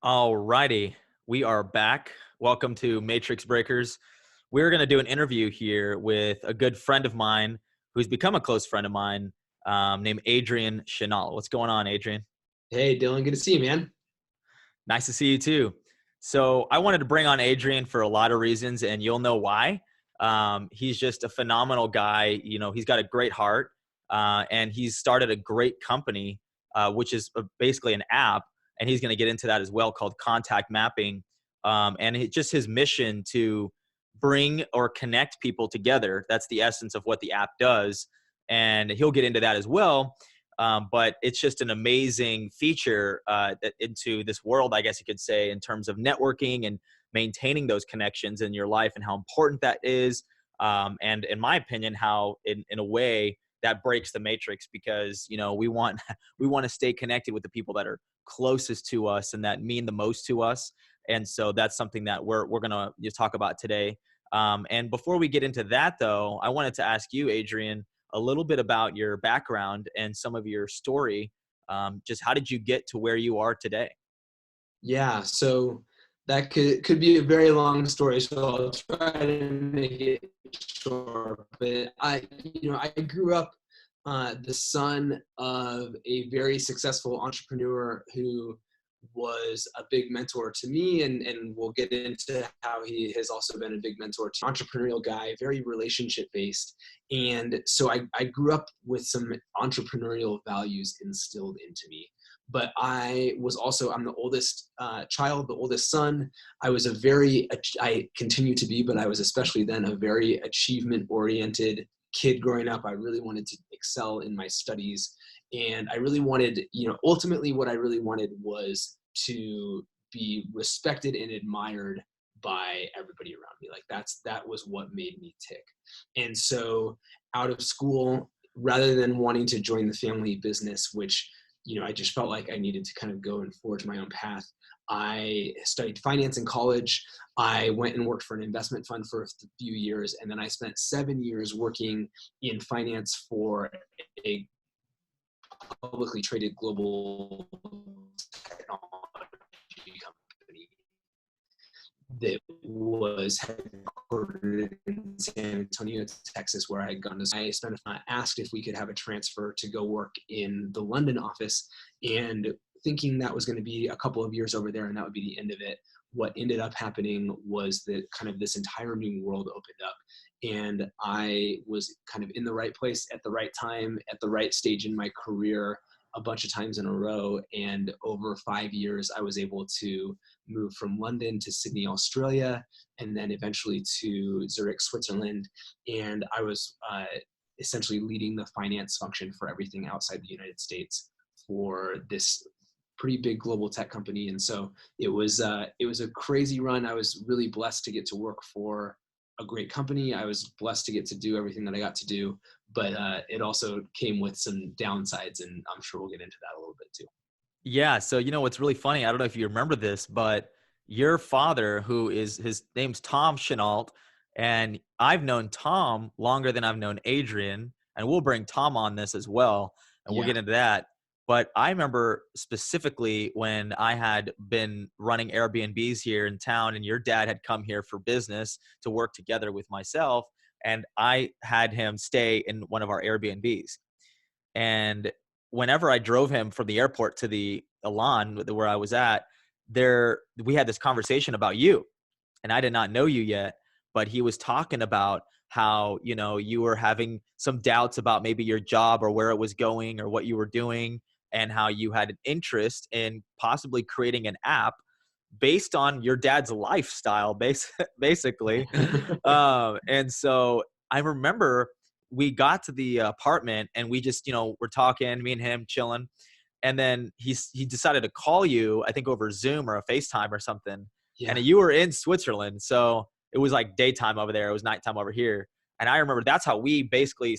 All righty, we are back. Welcome to Matrix Breakers. We're going to do an interview here with a good friend of mine who's become a close friend of mine, named Adrian Chenault. What's going on, Adrian? Hey, Dylan, good to see you, man. Nice to see you too. So I wanted to bring on Adrian for a lot of reasons, and you'll know why. He's just a phenomenal guy. He's got a great heart, and he's started a great company, which is basically an app, and he's going to get into that as well, called Contact Mapping. Just his mission to bring or connect people together. That's the essence of what the app does, and he'll get into that as well. But it's just an amazing feature into this world, I guess you could say, in terms of networking and maintaining those connections in your life and how important that is. And in my opinion, how in a way that breaks the matrix, because we want we want to stay connected with the people that are closest to us and that mean the most to us. And so that's something that we're gonna just talk about today. And before we get into that, though, I wanted to ask you, Adrian, a little bit about your background and some of your story. Just how did you get to where you are today? Yeah, so that could be a very long story, so I'll try to make it short. But I grew up the son of a very successful entrepreneur who was a big mentor to me, and we'll get into how he has also been a big mentor to entrepreneurial guy, very relationship based. And so I grew up with some entrepreneurial values instilled into me. But I'm the oldest child, the oldest son. I continue to be, but I was especially then a very achievement oriented kid growing up. I really wanted to excel in my studies. And I really wanted, ultimately what I really wanted was to be respected and admired by everybody around me. Like that was what made me tick. And so out of school, rather than wanting to join the family business, which I just felt like I needed to kind of go and forge my own path. I studied finance in college. I went and worked for an investment fund for a few years, and then I spent 7 years working in finance for a publicly traded global technology company that was headquartered in San Antonio, Texas, where I had gone to. Asked if we could have a transfer to go work in the London office, and thinking that was going to be a couple of years over there and that would be the end of it. What ended up happening was that kind of this entire new world opened up, and I was kind of in the right place at the right time, at the right stage in my career, a bunch of times in a row. And over 5 years, I was able to move from London to Sydney, Australia, and then eventually to Zurich, Switzerland. And I was essentially leading the finance function for everything outside the United States for this pretty big global tech company. And so it was a crazy run. I was really blessed to get to work for a great company. I was blessed to get to do everything that I got to do, but it also came with some downsides, and I'm sure we'll get into that a little bit too. Yeah. So what's really funny, I don't know if you remember this, but your father, his name's Tom Chenault, and I've known Tom longer than I've known Adrian, and we'll bring Tom on this as well, and we'll Yeah. get into that. But I remember specifically when I had been running Airbnbs here in town, and your dad had come here for business to work together with myself, and I had him stay in one of our Airbnbs. And whenever I drove him from the airport to the Elan where I was at, we had this conversation about you, and I did not know you yet, but he was talking about how, you were having some doubts about maybe your job or where it was going or what you were doing, and how you had an interest in possibly creating an app based on your dad's lifestyle, basically. And so I remember we got to the apartment and we just, we're talking, me and him chilling. And then he decided to call you, I think over Zoom or a FaceTime or something. And Yeah. you were in Switzerland. So it was like daytime over there. It was nighttime over here. And I remember that's how we basically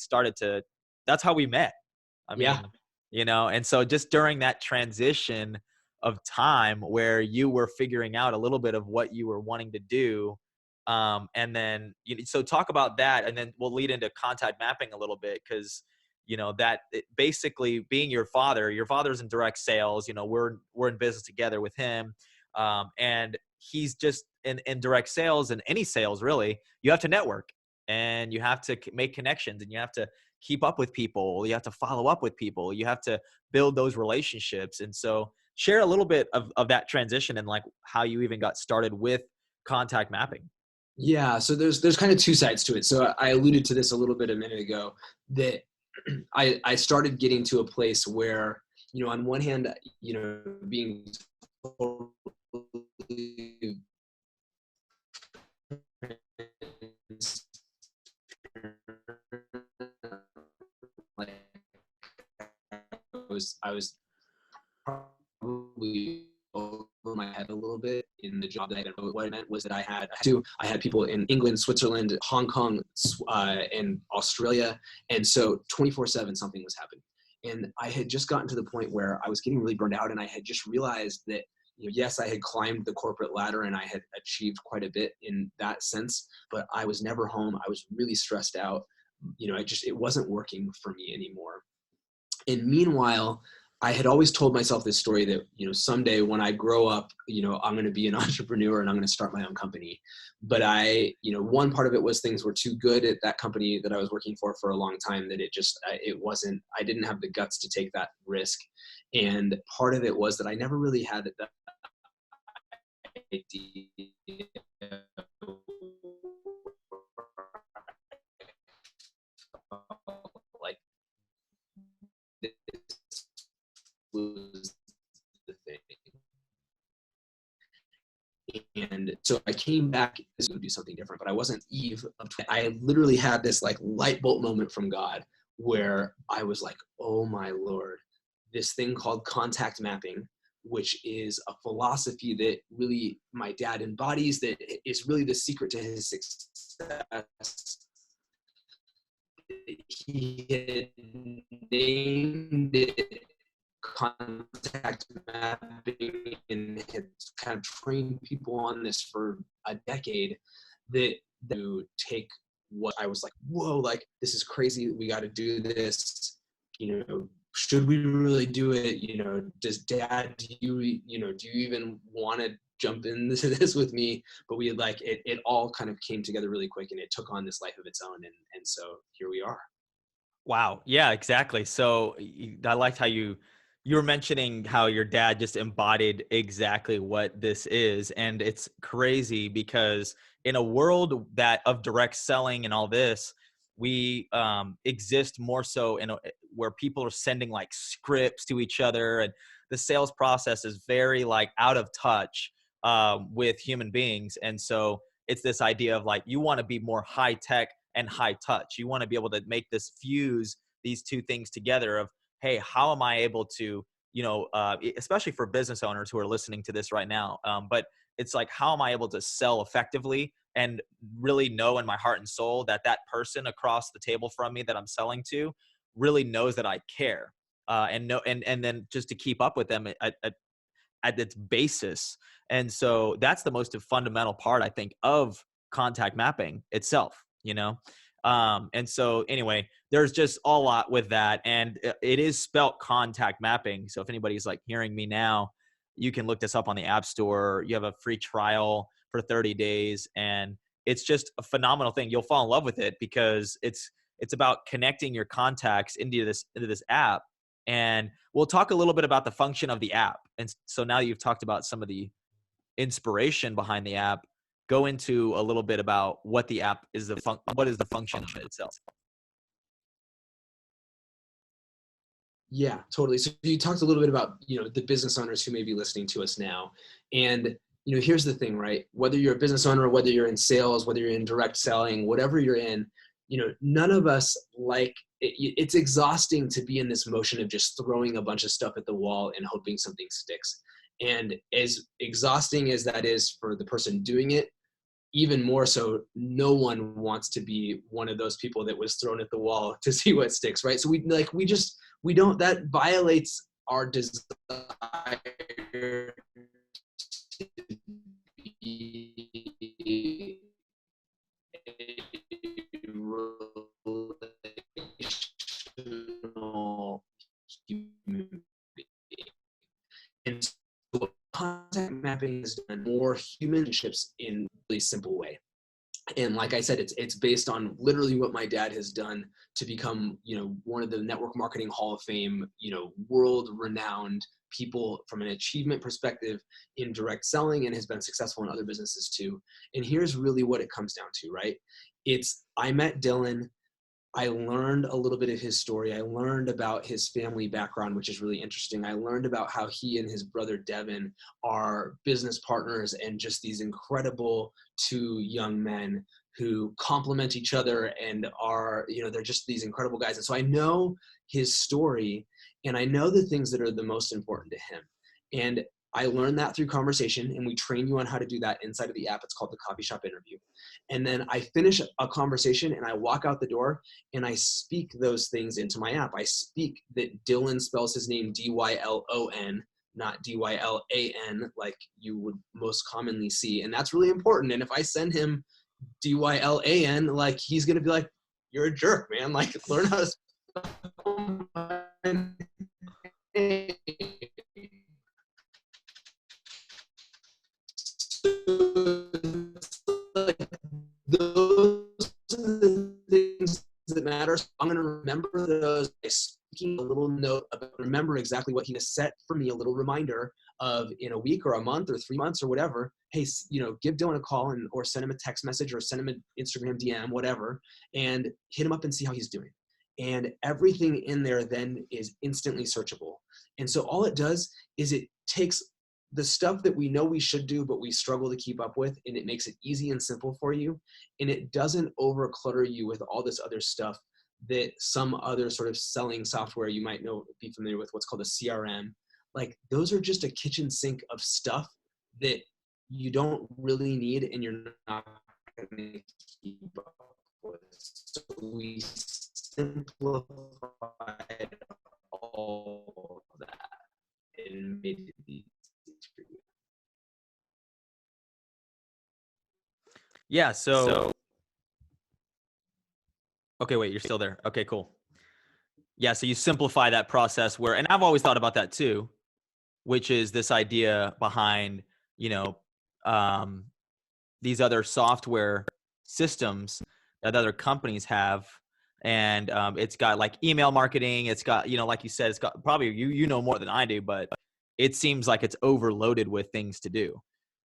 that's how we met. I Yeah. mean, and so just during that transition of time where you were figuring out a little bit of what you were wanting to do. And then, so talk about that, and then we'll lead into contact mapping a little bit, because, basically being your father's in direct sales, we're in business together with him. And he's just in direct sales and any sales really, you have to network and you have to make connections and you have to keep up with people. You have to follow up with people. You have to build those relationships. And so share a little bit of that transition and like how you even got started with contact mapping. Yeah, so there's kind of two sides to it. So I alluded to this a little bit a minute ago, that I started getting to a place where, on one hand, being totally like I was probably over my head a little bit in the job that I did. What it meant was that I had people in England, Switzerland, Hong Kong, and Australia. And so 24/7 something was happening. And I had just gotten to the point where I was getting really burned out, and I had just realized that, yes, I had climbed the corporate ladder and I had achieved quite a bit in that sense, but I was never home. I was really stressed out. It wasn't working for me anymore. And meanwhile, I had always told myself this story that, someday when I grow up, I'm going to be an entrepreneur and I'm going to start my own company. But one part of it was things were too good at that company that I was working for a long time, that I didn't have the guts to take that risk. And part of it was that I never really had the idea like this was the thing. And so I came back to do something different, but I wasn't Eve. I literally had this like light bulb moment from God where I was like, oh my Lord, this thing called contact mapping, which is a philosophy that really my dad embodies, that is really the secret to his success. He had named it contact mapping and had kind of trained people on this for a decade, that to take what I was like, whoa, like this is crazy. We got to do this. Should we really do it? Does Dad, do you even want to jump into this with me? But we had it all kind of came together really quick, and it took on this life of its own. And so here we are. Wow. Yeah, exactly. So I liked how you were mentioning how your dad just embodied exactly what this is. And it's crazy because in a world that of direct selling and all this, we exist more so where people are sending like scripts to each other, and the sales process is very like out of touch with human beings. And so it's this idea of like, you want to be more high tech and high touch. You want to be able to make this fuse these two things together of, hey, how am I able to, especially for business owners who are listening to this right now, but it's like, how am I able to sell effectively and really know in my heart and soul that that person across the table from me that I'm selling to really knows that I care, and then just to keep up with them at its basis. And so that's the most fundamental part, I think, of contact mapping itself. And so anyway, there's just a lot with that. And it is spelt contact mapping. So if anybody's like hearing me now, you can look this up on the App Store. You have a free trial for 30 days. And it's just a phenomenal thing. You'll fall in love with it because it's about connecting your contacts into this app. And we'll talk a little bit about the function of the app. And so now you've talked about some of the inspiration behind the app, go into a little bit about what the app is, what is the function of it itself. Yeah, totally. So you talked a little bit about, the business owners who may be listening to us now. And, here's the thing, right? Whether you're a business owner, whether you're in sales, whether you're in direct selling, whatever you're in, none of us it's exhausting to be in this motion of just throwing a bunch of stuff at the wall and hoping something sticks. And as exhausting as that is for the person doing it, even more so, no one wants to be one of those people that was thrown at the wall to see what sticks, right? So we don't, that violates our desire to be a relational human being. And so what contact mapping has done more human relationships in a really simple way. And like I said, it's based on literally what my dad has done to become, one of the network marketing hall of fame, world renowned people from an achievement perspective in direct selling, and has been successful in other businesses too. And here's really what it comes down to, right? I met Dylan. I learned a little bit of his story. I learned about his family background, which is really interesting. I learned about how he and his brother Devin are business partners and just these incredible two young men who complement each other and are, they're just these incredible guys. And so I know his story, and I know the things that are the most important to him. And I learned that through conversation, and we train you on how to do that inside of the app. It's called the Coffee Shop Interview. And then I finish a conversation and I walk out the door and I speak those things into my app. I speak that Dylan spells his name D-Y-L-O-N, not D-Y-L-A-N, like you would most commonly see. And that's really important. And if I send him D-Y-L-A-N, like he's going to be like, you're a jerk, man. Like, learn how to spell my name. Those are the things that matter. So I'm going to remember those by speaking a little note about, remember exactly what he has set for me, a little reminder of in a week or a month or 3 months or whatever. Hey, give Dylan a call or send him a text message or send him an Instagram DM, whatever, and hit him up and see how he's doing. And everything in there then is instantly searchable. And so all it does is it takes the stuff that we know we should do, but we struggle to keep up with, and it makes it easy and simple for you. And it doesn't over clutter you with all this other stuff that some other sort of selling software you might be familiar with, what's called a CRM. Like, those are just a kitchen sink of stuff that you don't really need, and you're not going to keep up with. So we simplified all of that and made it easy. Yeah. So, okay, wait, you're still there. Okay, cool. Yeah. So you simplify that process and I've always thought about that too, which is this idea behind, these other software systems that other companies have. And it's got like email marketing. It's got, like you said, it's got probably, you know more than I do, but it seems like it's overloaded with things to do.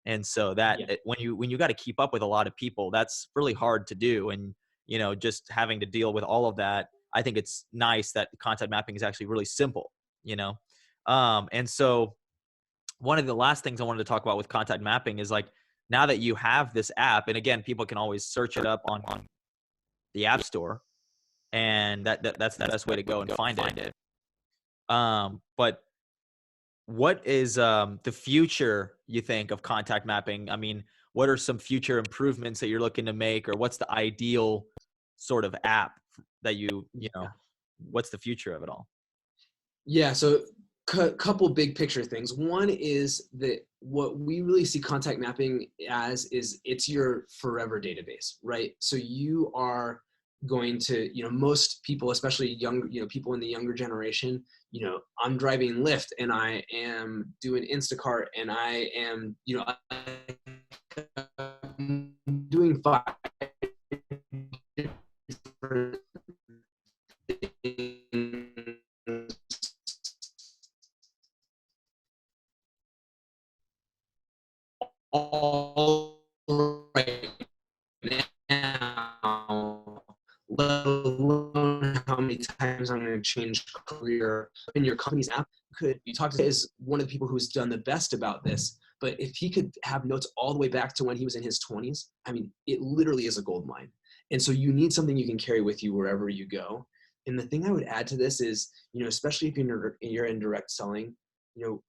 And so when you got to keep up with a lot of people, that's really hard to do. And, just having to deal with all of that, I think it's nice that content mapping is actually really simple, and so one of the last things I wanted to talk about with content mapping is, like, now that you have this app, and again, people can always search it up on the App Store, and that's the best way to go and find it. But what is the future, you think, of contact mapping? I mean, what are some future improvements that you're looking to make, or what's the ideal sort of app that what's the future of it all? Yeah, so couple big picture things. One is that what we really see contact mapping as is it's your forever database, right? So you are going to, most people, especially young, people in the younger generation, I'm driving Lyft and I am doing Instacart and I am, I'm doing 5 different things all right now, let alone how many times I'm going to change career. In your company's app, you talk to is one of the people who's done the best about this, but if he could have notes all the way back to when he was in his 20s, I mean, it literally is a gold mine. And so you need something you can carry with you wherever you go. And the thing I would add to this is, especially if you're in direct selling,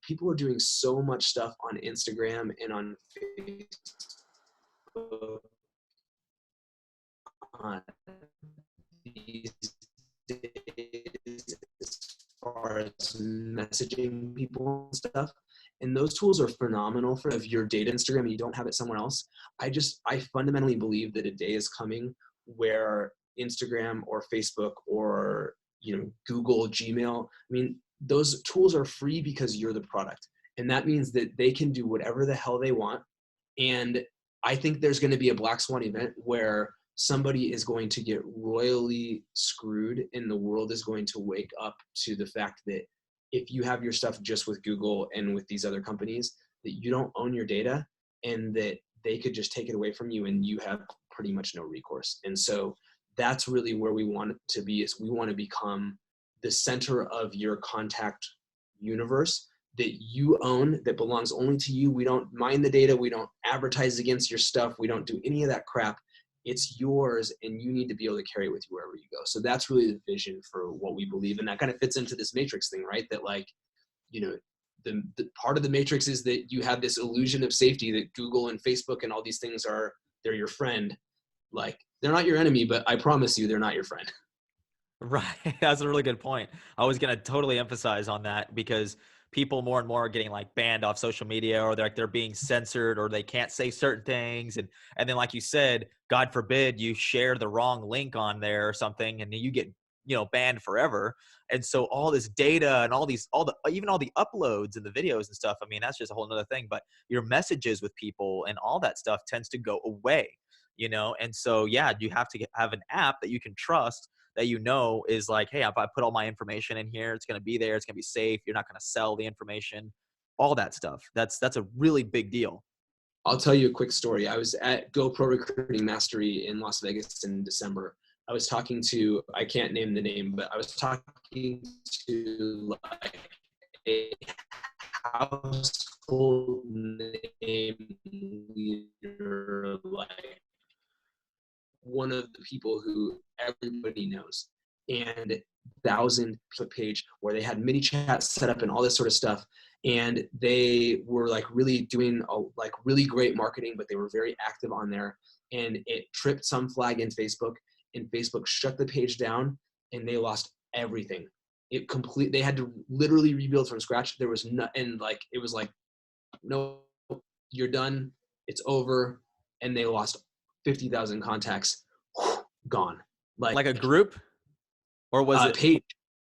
people are doing so much stuff on Instagram and on Facebook these days as far as messaging people and stuff. And those tools are phenomenal for if your data Instagram and you don't have it somewhere else. I fundamentally believe that a day is coming where Instagram or Facebook or Google, Gmail, I mean, those tools are free because you're the product. And that means that they can do whatever the hell they want. And I think there's going to be a black swan event where somebody is going to get royally screwed, and the world is going to wake up to the fact that if you have your stuff just with Google and with these other companies, that you don't own your data, and that they could just take it away from you and you have pretty much no recourse. And so that's really where we want to be, is we want to become the center of your contact universe that you own, that belongs only to you. We don't mine the data. We don't advertise against your stuff. We don't do any of that crap. It's yours, and you need to be able to carry it with you wherever you go. So that's really the vision for what we believe. And that kind of fits into this matrix thing, right? That like, you know, the part of the matrix is that you have this illusion of safety that Google and Facebook and all these things they're your friend. Like, they're not your enemy, but I promise you they're not your friend. Right. That's a really good point. I was going to totally emphasize on that, because people more and more are getting like banned off social media, or they're being censored, or they can't say certain things. And then, like you said, God forbid you share the wrong link on there or something, and you get, banned forever. And so all this data and even all the uploads and the videos and stuff, I mean, that's just a whole nother thing. But your messages with people and all that stuff tends to go away, And so, yeah, you have to have an app that you can trust, that is like, hey, if I put all my information in here, it's going to be there. It's going to be safe. You're not going to sell the information, all that stuff. That's a really big deal. I'll tell you a quick story. I was at GoPro Recruiting Mastery in Las Vegas in December. I was talking to, I can't name the name, but I was talking to like a household name leader, like one of the people who everybody knows, and 1,000 page where they had mini chats set up and all this sort of stuff. And they were like really doing like really great marketing, but they were very active on there. And it tripped some flag in Facebook, and Facebook shut the page down, and they lost everything. They had to literally rebuild from scratch. There was no, and like, it was like, no, you're done. It's over. And they lost 50,000 contacts. Gone. Like a group, or was it page?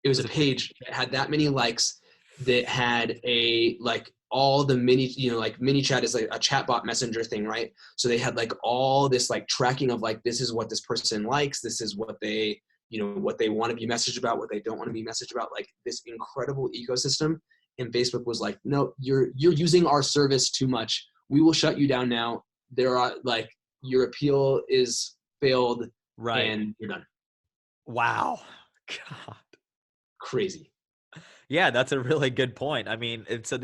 It was a page that had that many likes, that had a like all the mini, like mini chat is like a chatbot messenger thing, right? So they had like all this like tracking of like, this is what this person likes, this is what they, what they want to be messaged about, what they don't want to be messaged about, like this incredible ecosystem. And Facebook was like, no, you're using our service too much. We will shut you down now. There are like, your appeal is failed, right? And you're done. Wow. God. Crazy. Yeah, that's a really good point. I mean, so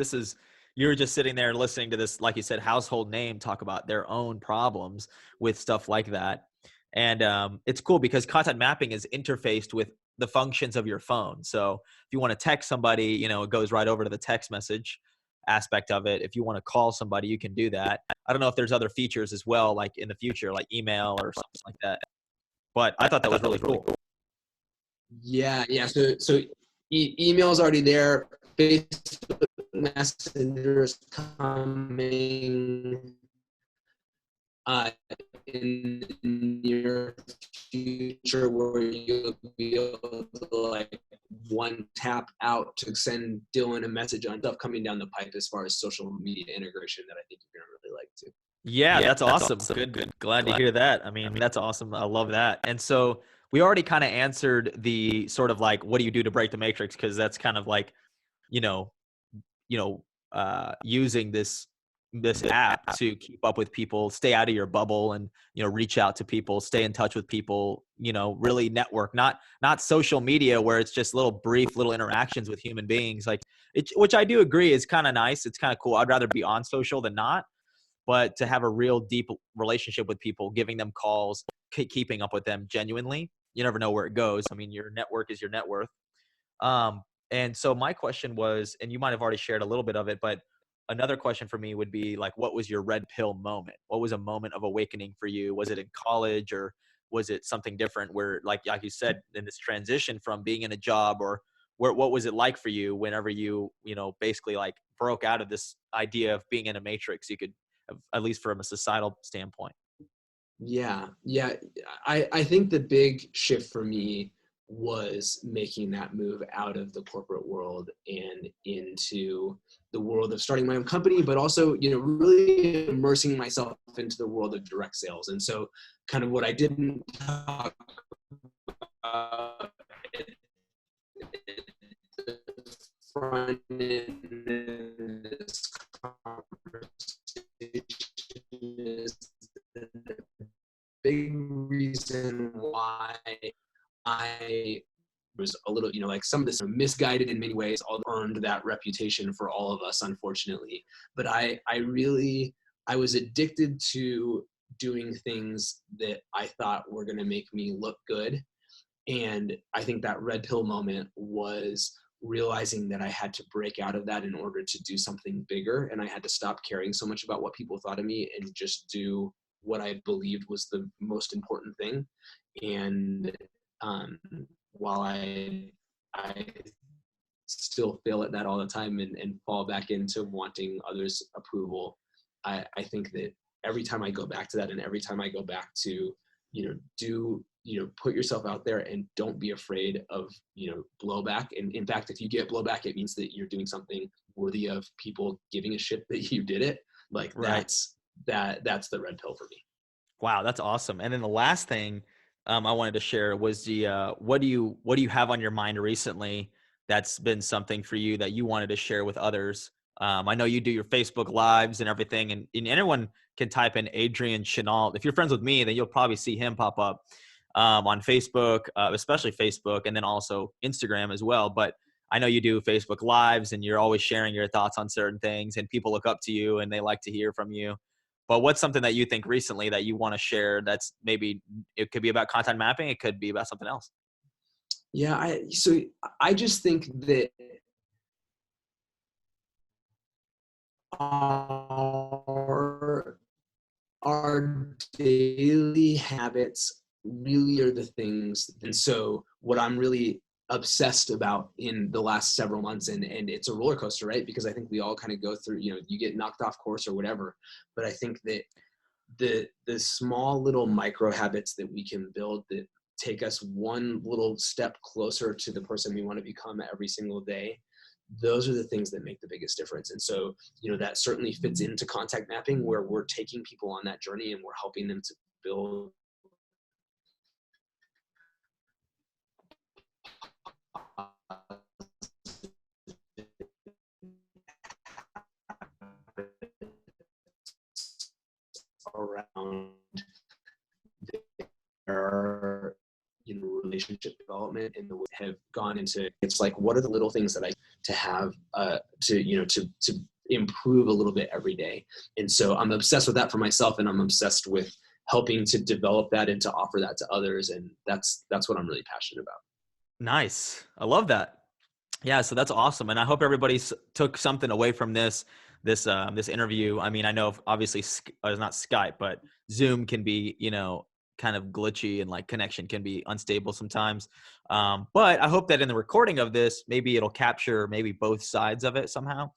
you're just sitting there listening to this, like you said, household name talk about their own problems with stuff like that. And it's cool because content mapping is interfaced with the functions of your phone. So if you want to text somebody, it goes right over to the text message aspect of it. If you want to call somebody, you can do that. I don't know if there's other features as well, like in the future, like email or something like that. But I thought that was really cool. Yeah. So email's already there. Facebook Messenger is coming in the near future, where you'll be able to like one tap out to send Dylan a message on stuff coming down the pipe as far as social media integration that I think you're gonna really like too. Yeah, that's awesome. Good. Glad to hear that. I mean, that's awesome. I love that. And so we already kind of answered the sort of like, what do you do to break the matrix? Because that's kind of like, you know, using this app to keep up with people, stay out of your bubble, and reach out to people, stay in touch with people, really network, not social media where it's just brief little interactions with human beings, like which I do agree is kind of nice. It's kind of cool. I'd rather be on social than not, but to have a real deep relationship with people, giving them calls, keeping up with them genuinely, you never know where it goes. I mean, your network is your net worth. And so my question was, and you might have already shared a little bit of it, but another question for me would be like, what was your red pill moment? What was a moment of awakening for you? Was it in college, or was it something different where like you said, in this transition from being in a job, or what was it like for you whenever you basically like broke out of this idea of being in a matrix, you could, at least from a societal standpoint? Yeah. I think the big shift for me was making that move out of the corporate world and into the world of starting my own company, but also, really immersing myself into the world of direct sales. And so kind of what I didn't talk about at the front end of this conversation is the big reason why I was a little, like some of this misguided in many ways, all earned that reputation for all of us, unfortunately. But I was addicted to doing things that I thought were going to make me look good. And I think that red pill moment was realizing that I had to break out of that in order to do something bigger. And I had to stop caring so much about what people thought of me and just do what I believed was the most important thing. And while I still fail at that all the time and fall back into wanting others' approval, I think that every time I go back to that, and every time I go back to, put yourself out there and don't be afraid of, blowback. And in fact, if you get blowback, it means that you're doing something worthy of people giving a shit that you did it. Like Right. that's the red pill for me. Wow, that's awesome. And then the last thing I wanted to share was the what do you have on your mind recently that's been something for you that you wanted to share with others? I know you do your Facebook lives and everything, and anyone can type in Adrian Chenault. If you're friends with me, then you'll probably see him pop up on Facebook, especially Facebook, and then also Instagram as well. But I know you do Facebook lives, and you're always sharing your thoughts on certain things, and people look up to you and they like to hear from you. But what's something that you think recently that you want to share that's maybe it could be about content mapping, it could be about something else? Yeah, so I just think that our daily habits really are the things. And so what I'm really obsessed about in the last several months, and it's a roller coaster, right? Because I think we all kind of go through, you get knocked off course or whatever. But I think that the small little micro habits that we can build that take us one little step closer to the person we want to become every single day, those are the things that make the biggest difference. And so, that certainly fits into contact mapping, where we're taking people on that journey and we're helping them to build around their relationship development, and the way have gone into, it's like, what are the little things that I to have to improve a little bit every day. And so I'm obsessed with that for myself, and I'm obsessed with helping to develop that and to offer that to others. And that's what I'm really passionate about. Nice. I love that. Yeah, so that's awesome, and I hope everybody took something away from this interview. I mean, I know obviously it's not Skype, but Zoom can be kind of glitchy, and like connection can be unstable sometimes. But I hope that in the recording of this, maybe it'll capture maybe both sides of it somehow,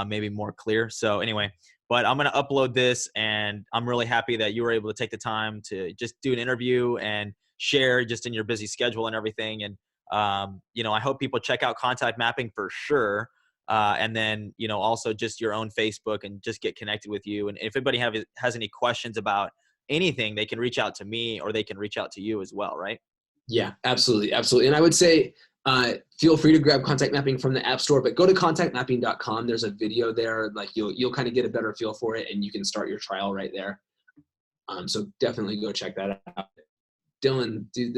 maybe more clear. So anyway, but I'm gonna upload this, and I'm really happy that you were able to take the time to just do an interview and share just in your busy schedule and everything. And I hope people check out contact mapping for sure. And then, also just your own Facebook, and just get connected with you. And if anybody has any questions about anything, they can reach out to me, or they can reach out to you as well. Right. Yeah, absolutely. Absolutely. And I would say, feel free to grab contact mapping from the App Store, but go to contactmapping.com. There's a video there. Like you'll kind of get a better feel for it, and you can start your trial right there. So definitely go check that out. Dylan, dude,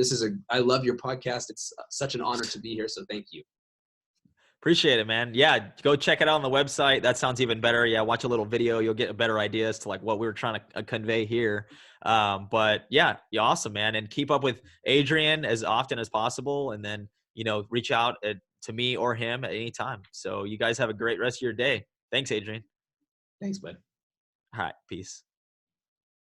I love your podcast. It's such an honor to be here. So thank you. Appreciate it, man. Yeah. Go check it out on the website. That sounds even better. Yeah. Watch a little video. You'll get a better idea as to like what we were trying to convey here. But yeah, you're awesome, man. And keep up with Adrian as often as possible. And then, reach out to me or him at any time. So you guys have a great rest of your day. Thanks, Adrian. Thanks, bud. All right. Peace.